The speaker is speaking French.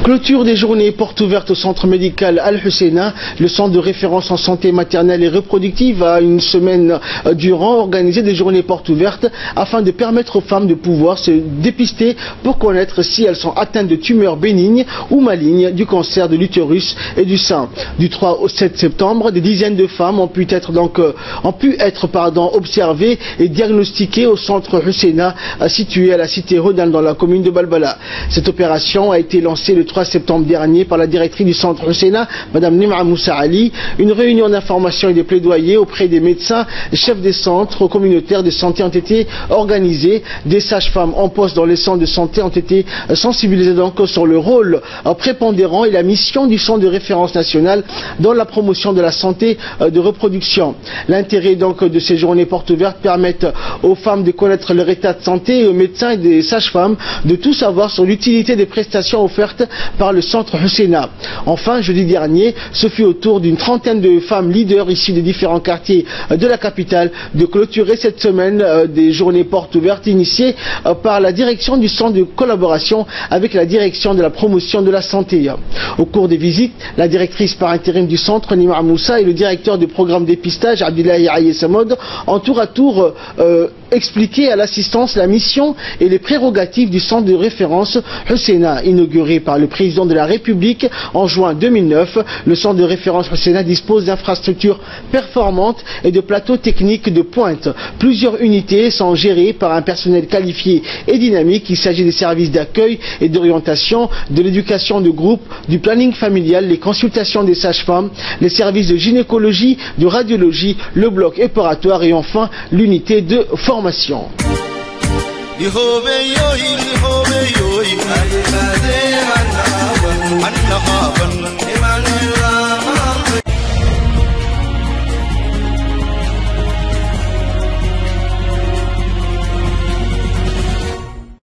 Clôture des journées portes ouvertes au centre médical Al-Husseina, le centre de référence en santé maternelle et reproductive a une semaine durant organisé des journées portes ouvertes afin de permettre aux femmes de pouvoir se dépister pour connaître si elles sont atteintes de tumeurs bénignes ou malignes, du cancer de l'utérus et du sein. Du 3 au 7 septembre, des dizaines de femmes ont pu être observées et diagnostiquées au centre Husseina situé à la cité Rodin dans la commune de Balbala. Cette opération a été lancée le 3 septembre dernier par la directrice du centre Husseina, Madame Nim'a Moussa Ali. Une réunion d'information et de plaidoyer auprès des médecins, chefs des centres communautaires de santé ont été organisés. Des sages-femmes en poste dans les centres de santé ont été sensibilisées donc sur le rôle prépondérant et la mission du centre de référence national dans la promotion de la santé de reproduction. L'intérêt donc de ces journées portes ouvertes permettent aux femmes de connaître leur état de santé et aux médecins et des sages-femmes de tout savoir sur l'utilité des prestations offertes par le centre Husseina. Enfin, jeudi dernier, ce fut au tour d'une trentaine de femmes leaders issues des différents quartiers de la capitale de clôturer cette semaine des journées portes ouvertes initiées par la direction du centre de collaboration avec la direction de la promotion de la santé. Au cours des visites, la directrice par intérim du centre, Nim'a Moussa, et le directeur du programme dépistage, Abdullahi Ayesamod, ont tour à tour expliqué à l'assistance la mission et les prérogatives du centre de référence Husseina. Inauguré par le président de la République en juin 2009, le centre de référence Husseina dispose d'infrastructures performantes et de plateaux techniques de pointe. Plusieurs unités sont gérées par un personnel qualifié et dynamique. Il s'agit des services d'accueil et d'orientation, de l'éducation de groupe, du planning familial, les consultations des sages-femmes, les services de gynécologie, de radiologie, le bloc opératoire et enfin l'unité de formation.